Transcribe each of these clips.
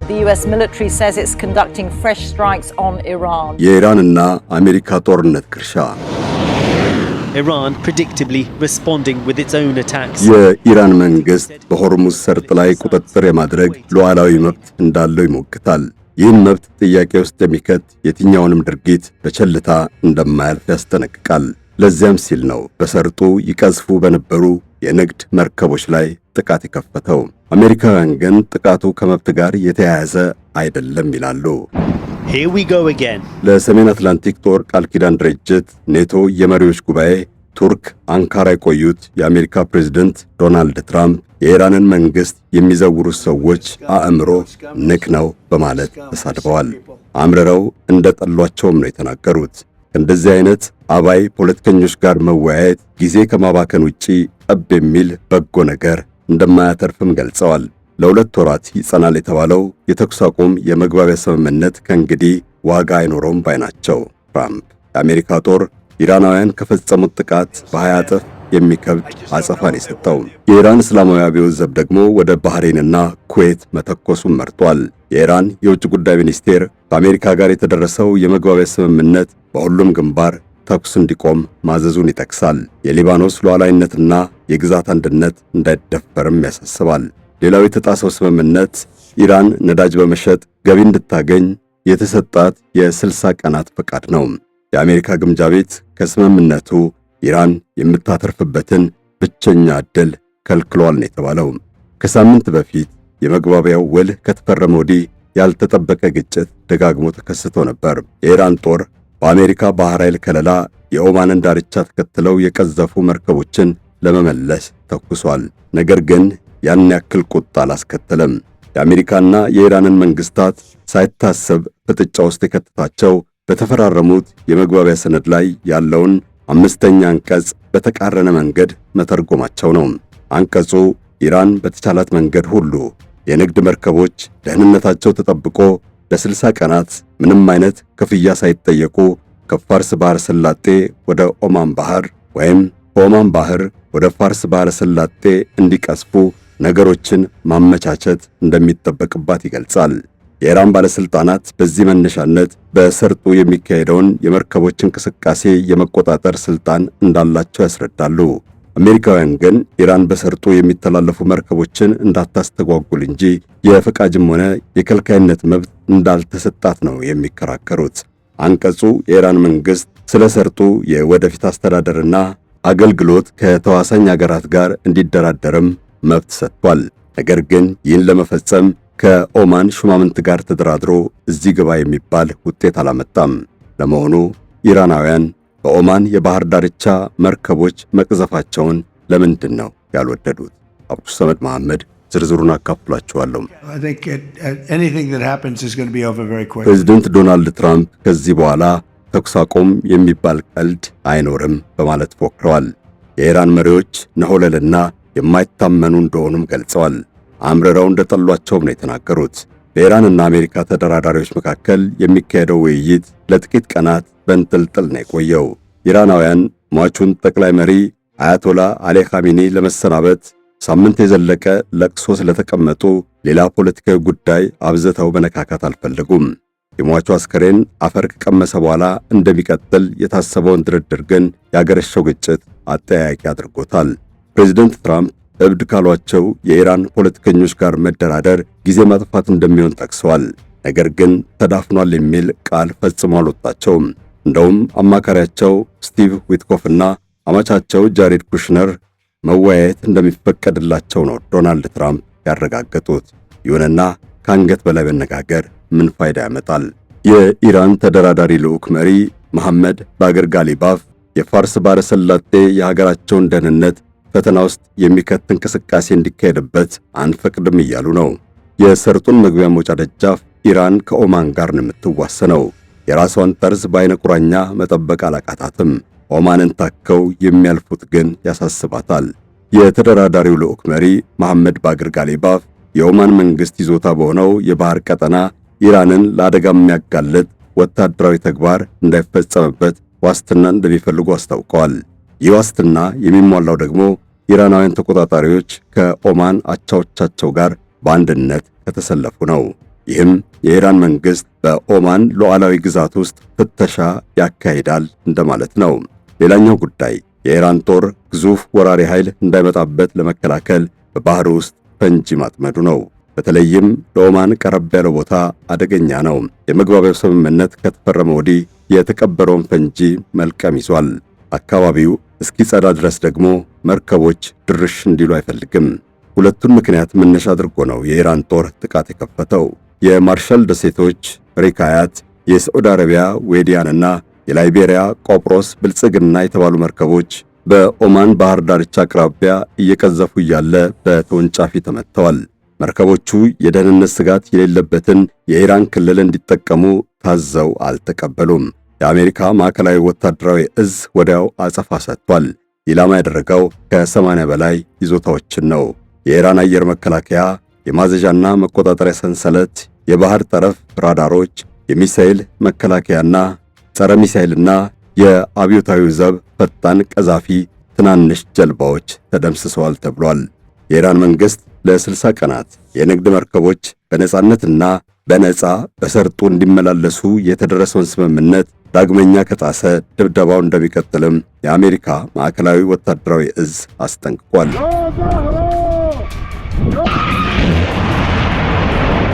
The US military says it's conducting fresh strikes on Iran. የኢራንና አሜሪካ ጦርነት ክርሻ Iran predictably responding with its own attacks. የኢራን መንግስት በሆርሙዝ ሰርጥ ላይ ቁጥጥር የማድረግ ሉዓላዊ መብት እንዳለው ይሞግታል። ይህን መብት ጥያቄ ውስጥ የሚከት የትኛውንም ድርጊት በቸልታ እንደማያልፍ ያስጠነቅቃል። ለዚያም ሲል ነው በሰርጡ ይቀዝፉ በነበሩ የንግድ መርከቦች ላይ ጥቃት የከፈተው። አሜሪካውያን ግን ጥቃቱ ከመብት ጋር የተያያዘ አይደለም ይላሉ። Here we go again. ለሰሜን አትላንቲክ ጦር ቃል ኪዳን ድርጅት ኔቶ የመሪዎች ጉባኤ ቱርክ አንካራ የቆዩት የአሜሪካ ፕሬዝዳንት ዶናልድ ትራምፕ የኢራንን መንግስት የሚዘውሩ ሰዎች አእምሮ ንክ ነው በማለት ተሳድበዋል። አምርረው እንደጠሏቸውም ነው የተናገሩት። እንደዚህ አይነት አባይ ፖለቲከኞች ጋር መወያየት ጊዜ ከማባከን ውጪ ጠብ የሚል በጎ ነገር እንደማያተርፍም ገልጸዋል። ለሁለት ወራት ይጸናል የተባለው የተኩስ አቁም የመግባቢያ ስምምነት ከእንግዲህ ዋጋ አይኖረውም ባይ ናቸው ትራምፕ። የአሜሪካ ጦር ኢራናውያን ከፈጸሙት ጥቃት በ20 እጥፍ የሚከብድ አጸፋን የሰጠው። የኢራን እስላማዊ አብዮት ዘብ ደግሞ ወደ ባህሬንና ኩዌት መተኮሱን መርጧል። የኢራን የውጭ ጉዳይ ሚኒስቴር ከአሜሪካ ጋር የተደረሰው የመግባቢያ ስምምነት በሁሉም ግንባር ተኩስ እንዲቆም ማዘዙን ይጠቅሳል። የሊባኖስ ሉዓላዊነትና የግዛት አንድነት እንዳይደፈርም ያሳስባል። ሌላው የተጣሰው ስምምነት ኢራን ነዳጅ በመሸጥ ገቢ እንድታገኝ የተሰጣት የ60 ቀናት ፈቃድ ነው። የአሜሪካ ግምጃ ቤት ከስምምነቱ ኢራን የምታተርፍበትን ብቸኛ ዕድል ከልክሏል ነው የተባለው። ከሳምንት በፊት የመግባቢያው ውል ከተፈረመ ወዲህ ያልተጠበቀ ግጭት ደጋግሞ ተከስቶ ነበር። የኢራን ጦር በአሜሪካ ባህር ኃይል ከለላ የኦማንን ዳርቻ ተከትለው የቀዘፉ መርከቦችን ለመመለስ ተኩሷል። ነገር ግን ያን ያክል ቁጣ አላስከተለም። የአሜሪካና የኢራንን መንግስታት ሳይታሰብ ፍጥጫ ውስጥ የከተታቸው በተፈራረሙት የመግባቢያ ሰነድ ላይ ያለውን 5ኛ አንቀጽ በተቃረነ መንገድ መተርጎማቸው ነው። አንቀጹ ኢራን በተቻላት መንገድ ሁሉ የንግድ መርከቦች ደህንነታቸው ተጠብቆ ለ60 ቀናት ምንም አይነት ክፍያ ሳይጠየቁ ከፋርስ ባህረ ሰላጤ ወደ ኦማን ባህር ወይም ከኦማን ባህር ወደ ፋርስ ባህረ ሰላጤ እንዲቀስፉ ነገሮችን ማመቻቸት እንደሚጠበቅባት ይገልጻል። የኢራን ባለስልጣናት በዚህ መነሻነት በሰርጡ የሚካሄደውን የመርከቦች እንቅስቃሴ የመቆጣጠር ስልጣን እንዳላቸው ያስረዳሉ። አሜሪካውያን ግን ኢራን በሰርጡ የሚተላለፉ መርከቦችን እንዳታስተጓጉል እንጂ የፈቃጅም ሆነ የከልካይነት መብት እንዳልተሰጣት ነው የሚከራከሩት። አንቀጹ የኢራን መንግስት ስለ ሰርጡ የወደፊት አስተዳደርና አገልግሎት ከተዋሳኝ ሀገራት ጋር እንዲደራደርም መብት ሰጥቷል። ነገር ግን ይህን ለመፈጸም ከኦማን ሹማምንት ጋር ተደራድሮ እዚህ ግባ የሚባል ውጤት አላመጣም። ለመሆኑ ኢራናውያን በኦማን የባህር ዳርቻ መርከቦች መቅዘፋቸውን ለምንድን ነው ያልወደዱት? አብዱ ሰመድ መሐመድ ዝርዝሩን አካፍላችኋለሁ። ፕሬዝዳንት ዶናልድ ትራምፕ ከዚህ በኋላ ተኩስ አቁም የሚባል ቀልድ አይኖርም በማለት ፎክረዋል። የኢራን መሪዎች ነሆለልና የማይታመኑ እንደሆኑም ገልጸዋል። አምርረው እንደጠሏቸውም ነው የተናገሩት። በኢራንና አሜሪካ ተደራዳሪዎች መካከል የሚካሄደው ውይይት ለጥቂት ቀናት በእንጥልጥል ነው የቆየው። ኢራናውያን ሟቹን ጠቅላይ መሪ አያቶላ አሊ ኻሜኒ ለመሰናበት ሳምንት የዘለቀ ለቅሶ ስለተቀመጡ ሌላ ፖለቲካዊ ጉዳይ አብዝተው መነካካት አልፈለጉም። የሟቹ አስከሬን አፈር ከቀመሰ በኋላ እንደሚቀጥል የታሰበውን ድርድር ግን ያገረሸው ግጭት አጠያያቂ አድርጎታል። ፕሬዝዳንት ትራምፕ እብድ ካሏቸው የኢራን ፖለቲከኞች ጋር መደራደር ጊዜ ማጥፋት እንደሚሆን ጠቅሰዋል። ነገር ግን ተዳፍኗል የሚል ቃል ፈጽሞ አልወጣቸውም። እንደውም አማካሪያቸው ስቲቭ ዊትኮፍና አማቻቸው ጃሬድ ኩሽነር መወያየት እንደሚፈቀድላቸው ነው ዶናልድ ትራምፕ ያረጋገጡት። ይሁንና ከአንገት በላይ መነጋገር ምን ፋይዳ ያመጣል? የኢራን ተደራዳሪ ልዑክ መሪ መሐመድ ባግር ጋሊባፍ የፋርስ ባህረ ሰላጤ የሀገራቸውን ደህንነት ፈተና ውስጥ የሚከት እንቅስቃሴ እንዲካሄድበት አንፈቅድም እያሉ ነው። የሰርጡን መግቢያ መውጫ ደጃፍ ኢራን ከኦማን ጋር ነው የምትዋሰነው። የራሷን ጠርዝ በአይነ ቁራኛ መጠበቅ አላቃታትም። ኦማንን ታከው የሚያልፉት ግን ያሳስባታል። የተደራዳሪው ልዑክ መሪ መሐመድ ባግር ጋሊባፍ የኦማን መንግስት ይዞታ በሆነው የባህር ቀጠና ኢራንን ለአደጋ የሚያጋልጥ ወታደራዊ ተግባር እንዳይፈጸምበት ዋስትና እንደሚፈልጉ አስታውቀዋል። ይህ ዋስትና የሚሟላው ደግሞ ኢራናውያን ተቆጣጣሪዎች ከኦማን አቻዎቻቸው ጋር በአንድነት ከተሰለፉ ነው። ይህም የኢራን መንግስት በኦማን ሉዓላዊ ግዛት ውስጥ ፍተሻ ያካሂዳል እንደማለት ነው። ሌላኛው ጉዳይ የኢራን ጦር ግዙፍ ወራሪ ኃይል እንዳይመጣበት ለመከላከል በባህር ውስጥ ፈንጂ ማጥመዱ ነው። በተለይም ለኦማን ቀረብ ያለው ቦታ አደገኛ ነው። የመግባቢያው ስምምነት ከተፈረመ ወዲህ የተቀበረውን ፈንጂ መልቀም ይዟል። አካባቢው እስኪጸዳ ድረስ ደግሞ መርከቦች ድርሽ እንዲሉ አይፈልግም። ሁለቱን ምክንያት መነሻ አድርጎ ነው የኢራን ጦር ጥቃት የከፈተው። የማርሻል ደሴቶች ሪካያት፣ የሳዑዲ አረቢያ ዌዲያንና የላይቤሪያ ቆጵሮስ ብልጽግና የተባሉ መርከቦች በኦማን ባህር ዳርቻ አቅራቢያ እየቀዘፉ እያለ በተወንጫፊ ተመተዋል። መርከቦቹ የደህንነት ስጋት የሌለበትን የኢራን ክልል እንዲጠቀሙ ታዘው አልተቀበሉም። የአሜሪካ ማዕከላዊ ወታደራዊ እዝ ወዲያው አጸፋ ሰጥቷል። ኢላማ ያደረገው ከ80 በላይ ይዞታዎችን ነው። የኢራን አየር መከላከያ የማዘዣና መቆጣጠሪያ ሰንሰለት፣ የባህር ጠረፍ ራዳሮች፣ የሚሳኤል መከላከያና ጸረ ሚሳኤልና የአብዮታዊ ዘብ ፈጣን ቀዛፊ ትናንሽ ጀልባዎች ተደምስሰዋል ተብሏል። የኢራን መንግስት ለ60 ቀናት የንግድ መርከቦች በነጻነትና በነጻ በሰርጡ እንዲመላለሱ የተደረሰውን ስምምነት ዳግመኛ ከጣሰ ድብደባው እንደሚቀጥልም የአሜሪካ ማዕከላዊ ወታደራዊ እዝ አስጠንቅቋል።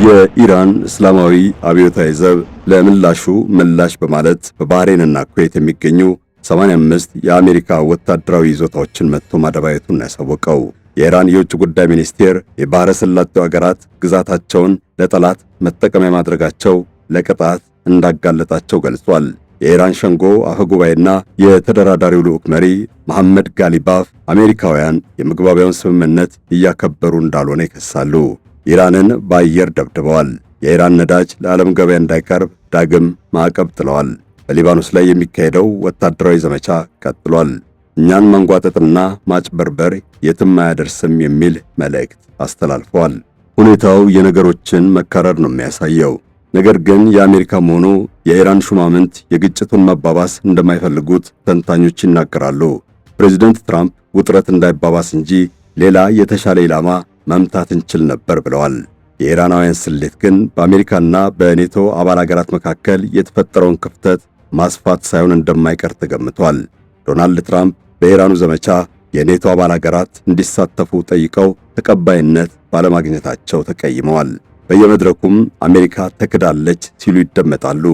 የኢራን እስላማዊ አብዮታዊ ዘብ ለምላሹ ምላሽ በማለት በባህሬንና ኩዌት የሚገኙ 85 የአሜሪካ ወታደራዊ ይዞታዎችን መጥቶ ማደባየቱን ያሳወቀው የኢራን የውጭ ጉዳይ ሚኒስቴር የባህረ ሰላጤው ሀገራት ግዛታቸውን ለጠላት መጠቀሚያ ማድረጋቸው ለቅጣት እንዳጋለጣቸው ገልጿል። የኢራን ሸንጎ አፈጉባኤና የተደራዳሪው ልዑክ መሪ መሐመድ ጋሊባፍ አሜሪካውያን የመግባቢያውን ስምምነት እያከበሩ እንዳልሆነ ይከሳሉ። ኢራንን በአየር ደብድበዋል። የኢራን ነዳጅ ለዓለም ገበያ እንዳይቀርብ ዳግም ማዕቀብ ጥለዋል። በሊባኖስ ላይ የሚካሄደው ወታደራዊ ዘመቻ ቀጥሏል። እኛን ማንጓጠጥና ማጭበርበር የትም አያደርስም የሚል መልእክት አስተላልፈዋል። ሁኔታው የነገሮችን መካረር ነው የሚያሳየው። ነገር ግን የአሜሪካም ሆኑ የኢራን ሹማምንት የግጭቱን መባባስ እንደማይፈልጉት ተንታኞች ይናገራሉ። ፕሬዚደንት ትራምፕ ውጥረት እንዳይባባስ እንጂ ሌላ የተሻለ ኢላማ መምታት እንችል ነበር ብለዋል። የኢራናውያን ስሌት ግን በአሜሪካና በኔቶ አባል አገራት መካከል የተፈጠረውን ክፍተት ማስፋት ሳይሆን እንደማይቀር ተገምቷል። ዶናልድ ትራምፕ በኢራኑ ዘመቻ የኔቶ አባል አገራት እንዲሳተፉ ጠይቀው ተቀባይነት ባለማግኘታቸው ተቀይመዋል። በየመድረኩም አሜሪካ ተክዳለች ሲሉ ይደመጣሉ።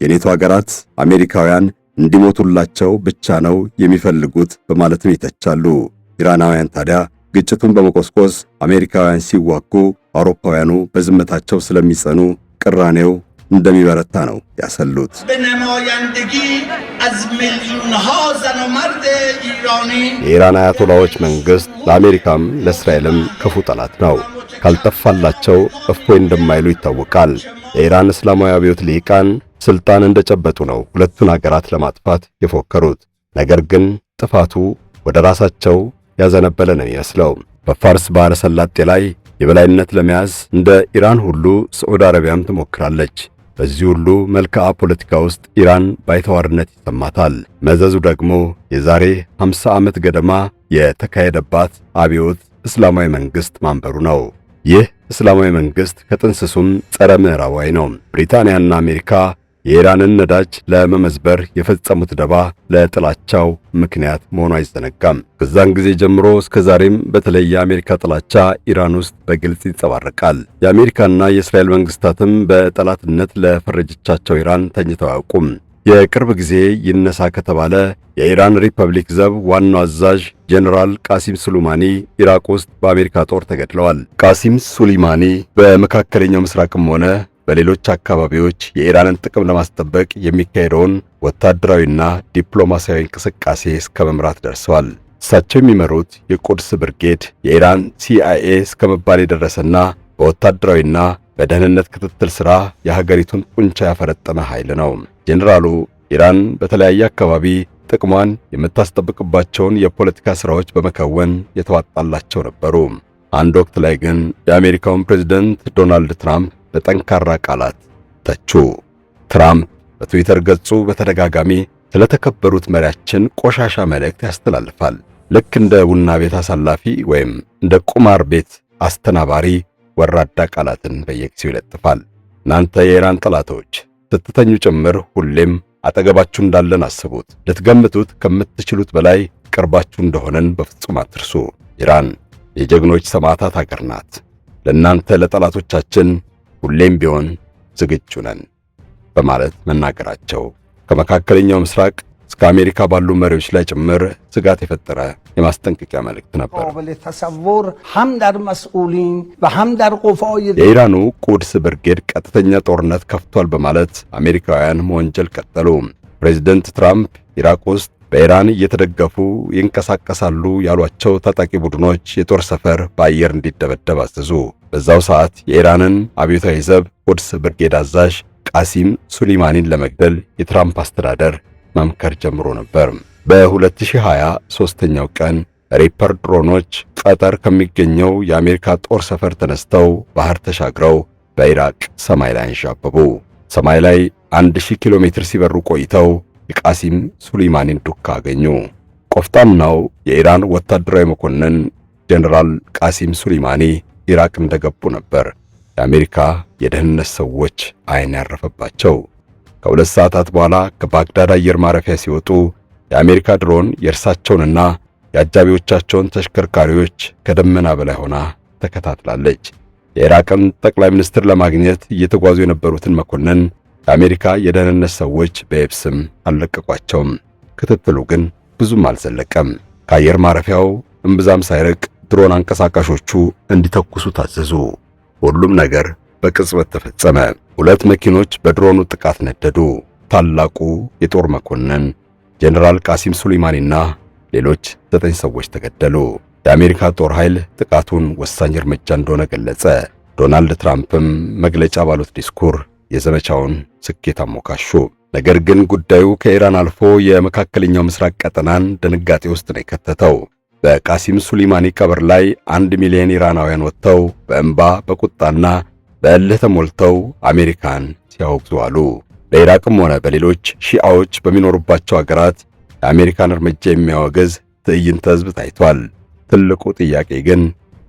የኔቶ አገራት አሜሪካውያን እንዲሞቱላቸው ብቻ ነው የሚፈልጉት በማለትም ይተቻሉ። ኢራናውያን ታዲያ ግጭቱን በመቆስቆስ አሜሪካውያን ሲዋጉ አውሮፓውያኑ በዝምታቸው ስለሚጸኑ ቅራኔው እንደሚበረታ ነው ያሰሉት። የኢራን አያቶላዎች መንግስት ለአሜሪካም ለእስራኤልም ክፉ ጠላት ነው። ካልጠፋላቸው እፎይ እንደማይሉ ይታወቃል። የኢራን እስላማዊ አብዮት ልሂቃን ስልጣን እንደጨበጡ ነው ሁለቱን አገራት ለማጥፋት የፎከሩት። ነገር ግን ጥፋቱ ወደ ራሳቸው ያዘነበለ ነው የሚመስለው። በፋርስ ባህረ ሰላጤ ላይ የበላይነት ለመያዝ እንደ ኢራን ሁሉ ሳዑዲ አረቢያም ትሞክራለች። በዚህ ሁሉ መልክዓ ፖለቲካ ውስጥ ኢራን ባይተዋርነት ይሰማታል። መዘዙ ደግሞ የዛሬ 50 ዓመት ገደማ የተካሄደባት አብዮት እስላማዊ መንግስት ማንበሩ ነው። ይህ እስላማዊ መንግስት ከጥንስሱም ጸረ ምዕራባዊ ነው። ብሪታንያና አሜሪካ የኢራንን ነዳጅ ለመመዝበር የፈጸሙት ደባ ለጥላቻው ምክንያት መሆኑ አይዘነጋም። ከዛን ጊዜ ጀምሮ እስከ ዛሬም በተለይ የአሜሪካ ጥላቻ ኢራን ውስጥ በግልጽ ይንጸባረቃል። የአሜሪካና የእስራኤል መንግስታትም በጠላትነት ለፈረጀቻቸው ኢራን ተኝተው አያውቁም። የቅርብ ጊዜ ይነሳ ከተባለ የኢራን ሪፐብሊክ ዘብ ዋናው አዛዥ ጄኔራል ቃሲም ሱሌማኒ ኢራቅ ውስጥ በአሜሪካ ጦር ተገድለዋል። ቃሲም ሱሌማኒ በመካከለኛው ምስራቅም ሆነ በሌሎች አካባቢዎች የኢራንን ጥቅም ለማስጠበቅ የሚካሄደውን ወታደራዊና ዲፕሎማሲያዊ እንቅስቃሴ እስከ መምራት ደርሰዋል። እሳቸው የሚመሩት የቁድስ ብርጌድ የኢራን CIA እስከ መባል የደረሰና በወታደራዊና በደህንነት ክትትል ሥራ የሀገሪቱን ቁንቻ ያፈረጠመ ኃይል ነው። ጄኔራሉ ኢራን በተለያየ አካባቢ ጥቅሟን የምታስጠብቅባቸውን የፖለቲካ ሥራዎች በመከወን የተዋጣላቸው ነበሩ። አንድ ወቅት ላይ ግን የአሜሪካውን ፕሬዝዳንት ዶናልድ ትራምፕ በጠንካራ ቃላት ተቹ። ትራምፕ በትዊተር ገጹ በተደጋጋሚ ስለተከበሩት መሪያችን ቆሻሻ መልእክት ያስተላልፋል። ልክ እንደ ቡና ቤት አሳላፊ ወይም እንደ ቁማር ቤት አስተናባሪ ወራዳ ቃላትን በየጊዜው ይለጥፋል። እናንተ የኢራን ጠላቶች ስትተኙ ጭምር ሁሌም አጠገባችሁ እንዳለን አስቡት። ልትገምቱት ከምትችሉት በላይ ቅርባችሁ እንደሆነን በፍጹም አትርሱ። ኢራን የጀግኖች ሰማዕታት አገር ናት። ለእናንተ ለጠላቶቻችን ሁሌም ቢሆን ዝግጁ ነን በማለት መናገራቸው ከመካከለኛው ምስራቅ እስከ አሜሪካ ባሉ መሪዎች ላይ ጭምር ስጋት የፈጠረ የማስጠንቀቂያ መልእክት ነበር። የኢራኑ ቁድስ ብርጌድ ቀጥተኛ ጦርነት ከፍቷል በማለት አሜሪካውያን መወንጀል ቀጠሉ። ፕሬዝዳንት ትራምፕ ኢራቅ ውስጥ በኢራን እየተደገፉ ይንቀሳቀሳሉ ያሏቸው ታጣቂ ቡድኖች የጦር ሰፈር በአየር እንዲደበደብ አዘዙ። በዛው ሰዓት የኢራንን አብዮታዊ ዘብ ቁድስ ብርጌድ አዛዥ ቃሲም ሱሊማኒን ለመግደል የትራምፕ አስተዳደር መምከር ጀምሮ ነበር። በ2020 ሶስተኛው ቀን ሪፐር ድሮኖች ቀጠር ከሚገኘው የአሜሪካ ጦር ሰፈር ተነስተው ባህር ተሻግረው በኢራቅ ሰማይ ላይ አንዣበቡ። ሰማይ ላይ 1000 ኪሎ ሜትር ሲበሩ ቆይተው የቃሲም ሱሊማኒን ዱካ አገኙ። ቆፍጣናው የኢራን ወታደራዊ መኮንን ጀነራል ቃሲም ሱሊማኒ ኢራቅ እንደገቡ ነበር የአሜሪካ የደህንነት ሰዎች አይን ያረፈባቸው። ከሁለት ሰዓታት በኋላ ከባግዳድ አየር ማረፊያ ሲወጡ የአሜሪካ ድሮን የእርሳቸውንና የአጃቢዎቻቸውን ተሽከርካሪዎች ከደመና በላይ ሆና ተከታትላለች። የኢራቅን ጠቅላይ ሚኒስትር ለማግኘት እየተጓዙ የነበሩትን መኮንን የአሜሪካ የደህንነት ሰዎች በየብስም አልለቀቋቸውም። ክትትሉ ግን ብዙም አልዘለቀም። ከአየር ማረፊያው እምብዛም ሳይርቅ ድሮን አንቀሳቃሾቹ እንዲተኩሱ ታዘዙ። ሁሉም ነገር በቅጽበት ተፈጸመ። 2 መኪኖች በድሮኑ ጥቃት ነደዱ። ታላቁ የጦር መኮንን ጀነራል ቃሲም ሱሊማኒና ሌሎች 9 ሰዎች ተገደሉ። የአሜሪካ ጦር ኃይል ጥቃቱን ወሳኝ እርምጃ እንደሆነ ገለጸ። ዶናልድ ትራምፕም መግለጫ ባሉት ዲስኩር የዘመቻውን ስኬት አሞካሹ። ነገር ግን ጉዳዩ ከኢራን አልፎ የመካከለኛው ምስራቅ ቀጠናን ድንጋጤ ውስጥ ነው የከተተው። በቃሲም ሱሊማኒ ቀብር ላይ 1 ሚሊዮን ኢራናውያን ወጥተው በእንባ በቁጣና በእልህ ተሞልተው አሜሪካን ሲያወግዙ አሉ። በኢራቅም ሆነ በሌሎች ሺዓዎች በሚኖሩባቸው ሀገራት የአሜሪካን እርምጃ የሚያወግዝ ትዕይንተ ሕዝብ ታይቷል። ትልቁ ጥያቄ ግን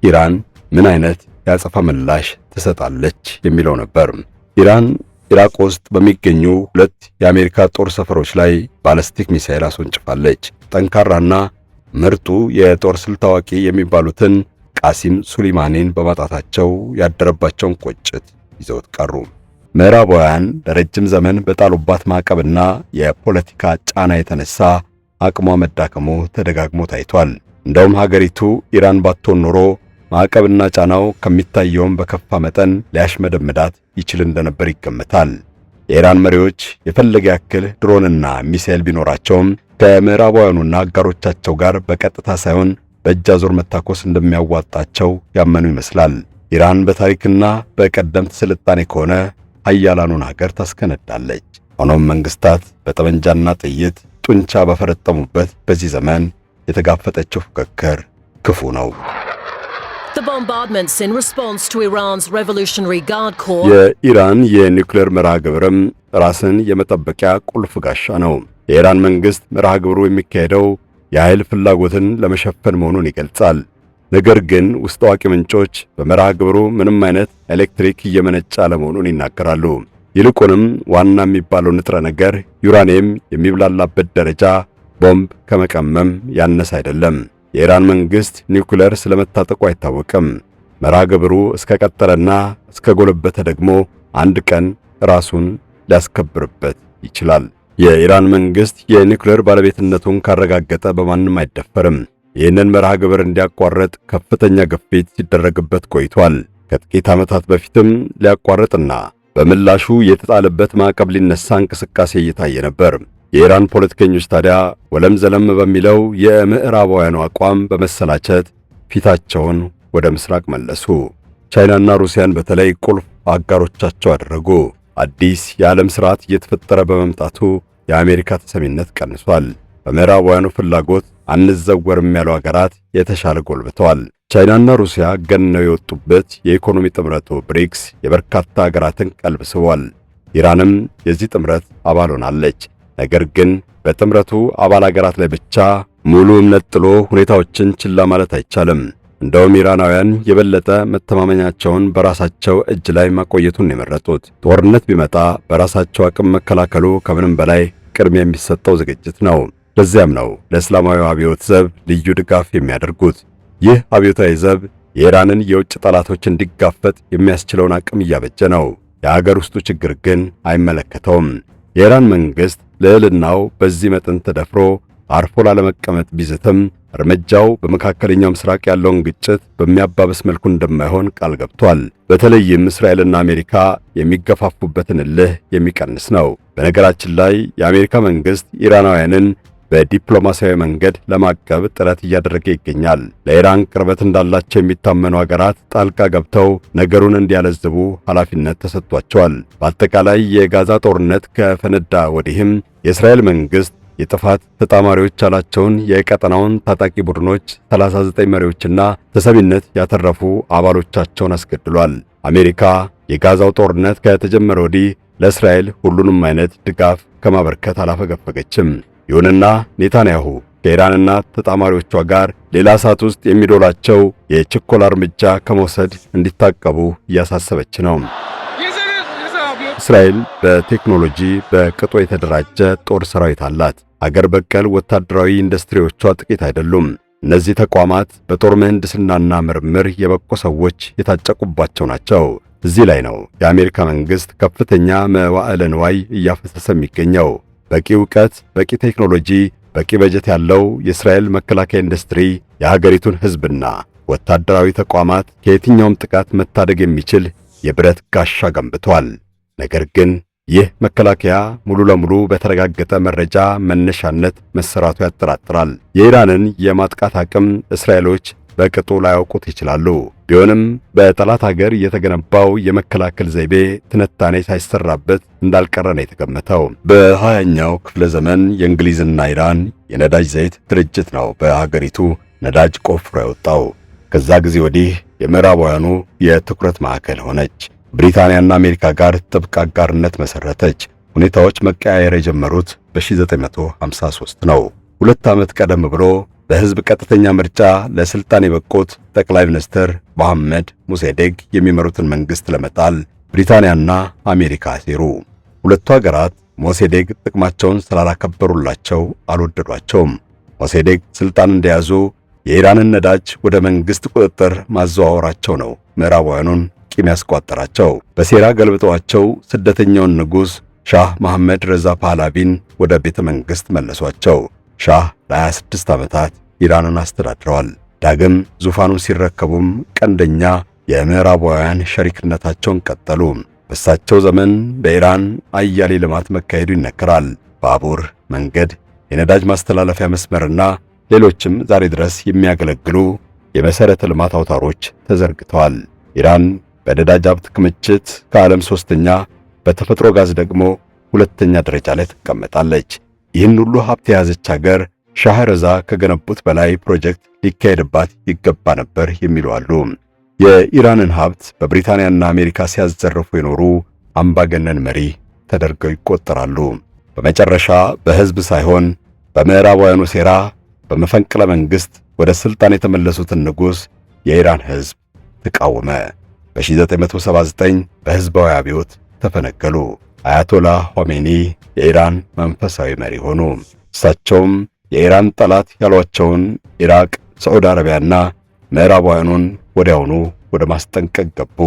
ኢራን ምን አይነት የአጸፋ ምላሽ ትሰጣለች የሚለው ነበር። ኢራን ኢራቅ ውስጥ በሚገኙ 2 የአሜሪካ ጦር ሰፈሮች ላይ ባላስቲክ ሚሳኤል አስወንጭፋለች። ጠንካራና ምርጡ የጦር ስልት አዋቂ የሚባሉትን ቃሲም ሱሊማኒን በማጣታቸው ያደረባቸውን ቁጭት ይዘውት ቀሩ። ምዕራባውያን ለረጅም ዘመን በጣሉባት ማዕቀብና የፖለቲካ ጫና የተነሳ አቅሟ መዳከሙ ተደጋግሞ ታይቷል። እንደውም ሀገሪቱ ኢራን ባትሆን ኖሮ ማዕቀብና ጫናው ከሚታየውም በከፋ መጠን ሊያሽመደምዳት ይችል እንደነበር ይገመታል። የኢራን መሪዎች የፈለገ ያክል ድሮንና ሚሳኤል ቢኖራቸውም ከምዕራባውያኑና አጋሮቻቸው ጋር በቀጥታ ሳይሆን በእጅ አዙር መታኮስ እንደሚያዋጣቸው ያመኑ ይመስላል። ኢራን በታሪክና በቀደምት ስልጣኔ ከሆነ ኃያላኑን ሀገር ታስከነዳለች። ሆኖም መንግስታት በጠመንጃና ጥይት ጡንቻ በፈረጠሙበት በዚህ ዘመን የተጋፈጠችው ፉክክር ክፉ ነው። የኢራን የኒውክሌር መርሃ ግብርም ራስን የመጠበቂያ ቁልፍ ጋሻ ነው። የኢራን መንግስት መርሃ ግብሩ የሚካሄደው የኃይል ፍላጎትን ለመሸፈን መሆኑን ይገልጻል። ነገር ግን ውስጥ አዋቂ ምንጮች በመርሃ ግብሩ ምንም አይነት ኤሌክትሪክ እየመነጨ አለመሆኑን ይናገራሉ። ይልቁንም ዋና የሚባለው ንጥረ ነገር ዩራኒየም የሚብላላበት ደረጃ ቦምብ ከመቀመም ያነሰ አይደለም። የኢራን መንግስት ኒውክሌር ስለመታጠቁ አይታወቅም። መርሃ ግብሩ እስከ ቀጠለና እስከ ጎለበተ ደግሞ አንድ ቀን ራሱን ሊያስከብርበት ይችላል። የኢራን መንግስት የኒውክሌር ባለቤትነቱን ካረጋገጠ በማንም አይደፈርም። ይህንን መርሃ ግብር እንዲያቋርጥ ከፍተኛ ግፊት ሲደረግበት ቆይቷል። ከጥቂት ዓመታት በፊትም ሊያቋርጥና በምላሹ የተጣለበት ማዕቀብ ሊነሳ እንቅስቃሴ እየታየ ነበር። የኢራን ፖለቲከኞች ታዲያ ወለም ዘለም በሚለው የምዕራባውያኑ አቋም በመሰላቸት ፊታቸውን ወደ ምስራቅ መለሱ። ቻይናና ሩሲያን በተለይ ቁልፍ አጋሮቻቸው አደረጉ። አዲስ የዓለም ሥርዓት እየተፈጠረ በመምጣቱ የአሜሪካ ተሰሚነት ቀንሷል። በምዕራባውያኑ ፍላጎት አንዘወርም ያሉ ሀገራት የተሻለ ጎልብተዋል። ቻይናና ሩሲያ ገነው የወጡበት የኢኮኖሚ ጥምረቱ ብሪክስ የበርካታ ሀገራትን ቀልብ ስቧል። ኢራንም የዚህ ጥምረት አባል ሆናለች። ነገር ግን በጥምረቱ አባል ሀገራት ላይ ብቻ ሙሉ እምነት ጥሎ ሁኔታዎችን ችላ ማለት አይቻልም። እንደውም ኢራናውያን የበለጠ መተማመኛቸውን በራሳቸው እጅ ላይ ማቆየቱን የመረጡት። ጦርነት ቢመጣ በራሳቸው አቅም መከላከሉ ከምንም በላይ ቅድሚያ የሚሰጠው ዝግጅት ነው። ለዚያም ነው ለእስላማዊ አብዮት ዘብ ልዩ ድጋፍ የሚያደርጉት። ይህ አብዮታዊ ዘብ የኢራንን የውጭ ጠላቶች እንዲጋፈጥ የሚያስችለውን አቅም እያበጀ ነው። የሀገር ውስጡ ችግር ግን አይመለከተውም። የኢራን መንግሥት ልዕልናው በዚህ መጠን ተደፍሮ አርፎ ላለመቀመጥ ቢዝትም እርምጃው በመካከለኛው ምስራቅ ያለውን ግጭት በሚያባብስ መልኩ እንደማይሆን ቃል ገብቷል። በተለይም እስራኤልና አሜሪካ የሚገፋፉበትን እልህ የሚቀንስ ነው። በነገራችን ላይ የአሜሪካ መንግሥት ኢራናውያንን በዲፕሎማሲያዊ መንገድ ለማቀብ ጥረት እያደረገ ይገኛል። ለኢራን ቅርበት እንዳላቸው የሚታመኑ ሀገራት ጣልቃ ገብተው ነገሩን እንዲያለዝቡ ኃላፊነት ተሰጥቷቸዋል። በአጠቃላይ የጋዛ ጦርነት ከፈነዳ ወዲህም የእስራኤል መንግሥት የጥፋት ተጣማሪዎች ያላቸውን የቀጠናውን ታጣቂ ቡድኖች 39 መሪዎችና ተሰሚነት ያተረፉ አባሎቻቸውን አስገድሏል። አሜሪካ የጋዛው ጦርነት ከተጀመረ ወዲህ ለእስራኤል ሁሉንም አይነት ድጋፍ ከማበርከት አላፈገፈገችም። ይሁንና ኔታንያሁ ከኢራንና ተጣማሪዎቿ ጋር ሌላ እሳት ውስጥ የሚዶላቸው የችኮላ እርምጃ ከመውሰድ እንዲታቀቡ እያሳሰበች ነው። እስራኤል በቴክኖሎጂ በቅጦ የተደራጀ ጦር ሰራዊት አላት። አገር በቀል ወታደራዊ ኢንዱስትሪዎቿ ጥቂት አይደሉም። እነዚህ ተቋማት በጦር ምህንድስናና ምርምር የበቁ ሰዎች የታጨቁባቸው ናቸው። እዚህ ላይ ነው የአሜሪካ መንግሥት ከፍተኛ መዋዕለ ንዋይ እያፈሰሰ የሚገኘው። በቂ ዕውቀት፣ በቂ ቴክኖሎጂ፣ በቂ በጀት ያለው የእስራኤል መከላከያ ኢንዱስትሪ የሀገሪቱን ሕዝብና ወታደራዊ ተቋማት ከየትኛውም ጥቃት መታደግ የሚችል የብረት ጋሻ ገንብቷል። ነገር ግን ይህ መከላከያ ሙሉ ለሙሉ በተረጋገጠ መረጃ መነሻነት መሰራቱ ያጠራጥራል። የኢራንን የማጥቃት አቅም እስራኤሎች በቅጡ ላያውቁት ይችላሉ። ቢሆንም በጠላት ሀገር የተገነባው የመከላከል ዘይቤ ትንታኔ ሳይሰራበት እንዳልቀረ ነው የተገመተው። በ20ኛው ክፍለ ዘመን የእንግሊዝና ኢራን የነዳጅ ዘይት ድርጅት ነው በሀገሪቱ ነዳጅ ቆፍሮ ያወጣው። ከዛ ጊዜ ወዲህ የምዕራባውያኑ የትኩረት ማዕከል ሆነች። ብሪታንያና አሜሪካ ጋር ጥብቅ አጋርነት መሰረተች። ሁኔታዎች መቀያየር የጀመሩት በ1953 ነው። 2 ዓመት ቀደም ብሎ በሕዝብ ቀጥተኛ ምርጫ ለስልጣን የበቁት ጠቅላይ ሚኒስትር መሐመድ ሙሴዴግ የሚመሩትን መንግስት ለመጣል ብሪታንያና አሜሪካ ሴሩ። ሁለቱ ሀገራት ሙሴዴግ ጥቅማቸውን ስላላከበሩላቸው አልወደዷቸውም። ሙሴዴግ ስልጣን እንደያዙ የኢራንን ነዳጅ ወደ መንግስት ቁጥጥር ማዘዋወራቸው ነው ምዕራባውያኑን ቂም ያስቋጠራቸው። በሴራ ገልብጠዋቸው ስደተኛውን ንጉሥ ሻህ መሐመድ ረዛ ፓህላቪን ወደ ቤተ መንግስት መለሷቸው። ሻህ ለ26 ዓመታት ኢራንን አስተዳድረዋል። ዳግም ዙፋኑን ሲረከቡም ቀንደኛ የምዕራባውያን ሸሪክነታቸውን ቀጠሉ። በእሳቸው ዘመን በኢራን አያሌ ልማት መካሄዱ ይነገራል። ባቡር፣ መንገድ፣ የነዳጅ ማስተላለፊያ መስመርና ሌሎችም ዛሬ ድረስ የሚያገለግሉ የመሰረተ ልማት አውታሮች ተዘርግተዋል። ኢራን በነዳጅ ሀብት ክምችት ከዓለም 3ኛ፣ በተፈጥሮ ጋዝ ደግሞ 2ኛ ደረጃ ላይ ትቀመጣለች። ይህን ሁሉ ሀብት የያዘች ሀገር ሻህ ረዛ ከገነቡት በላይ ፕሮጀክት ሊካሄድባት ይገባ ነበር የሚሉ አሉ። የኢራንን ሀብት በብሪታንያና አሜሪካ ሲያዘርፉ የኖሩ አምባገነን መሪ ተደርገው ይቆጠራሉ። በመጨረሻ በህዝብ ሳይሆን በምዕራባውያኑ ሴራ በመፈንቅለ መንግስት ወደ ስልጣን የተመለሱትን ንጉሥ የኢራን ህዝብ ተቃወመ። በ1979 በህዝባዊ አብዮት ተፈነገሉ። አያቶላ ሆሜኒ የኢራን መንፈሳዊ መሪ ሆኑ። እሳቸውም የኢራን ጠላት ያሏቸውን ኢራቅ፣ ሳዑዲ አረቢያና ምዕራባውያኑን ወዲያውኑ ወደ ማስጠንቀቅ ገቡ።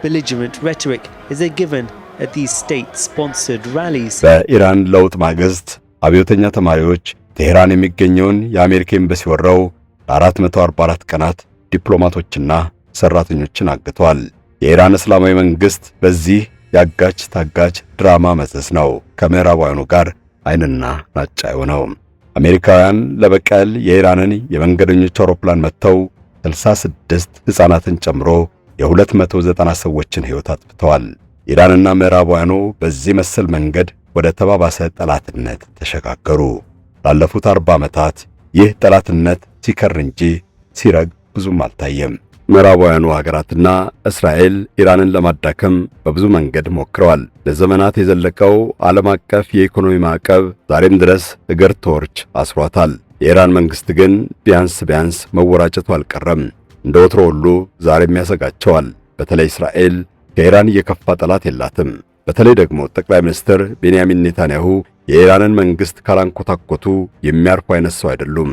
Belligerent rhetoric is a given at these state-sponsored rallies. በኢራን ለውጥ ማግስት አብዮተኛ ተማሪዎች ቴህራን የሚገኘውን የአሜሪካ ኤምባሲ ወረው ለ444 ቀናት ዲፕሎማቶችና ሰራተኞችን አግተዋል። የኢራን እስላማዊ መንግስት በዚህ ያጋች ታጋች ድራማ መዘዝ ነው ከምዕራባውያኑ ጋር አይንና ናጫ የሆነው። አሜሪካውያን ለበቀል የኢራንን የመንገደኞች አውሮፕላን መጥተው 66 ሕፃናትን ጨምሮ የ290 ሰዎችን ሕይወት አጥፍተዋል። ኢራንና ምዕራባውያኑ በዚህ መሰል መንገድ ወደ ተባባሰ ጠላትነት ተሸጋገሩ። ላለፉት 40 ዓመታት ይህ ጠላትነት ሲከር እንጂ ሲረግ ብዙም አልታየም። ምዕራባውያኑ ሀገራትና እስራኤል ኢራንን ለማዳከም በብዙ መንገድ ሞክረዋል። ለዘመናት የዘለቀው ዓለም አቀፍ የኢኮኖሚ ማዕቀብ ዛሬም ድረስ እግር ተወርች አስሯታል። የኢራን መንግስት ግን ቢያንስ መወራጨቱ አልቀረም። እንደ ወትሮ ሁሉ ዛሬም ያሰጋቸዋል። በተለይ እስራኤል ከኢራን የከፋ ጠላት የላትም። በተለይ ደግሞ ጠቅላይ ሚኒስትር ቤንያሚን ኔታንያሁ የኢራንን መንግስት ካላንኮታኮቱ የሚያርፉ አይነት ሰው አይደሉም።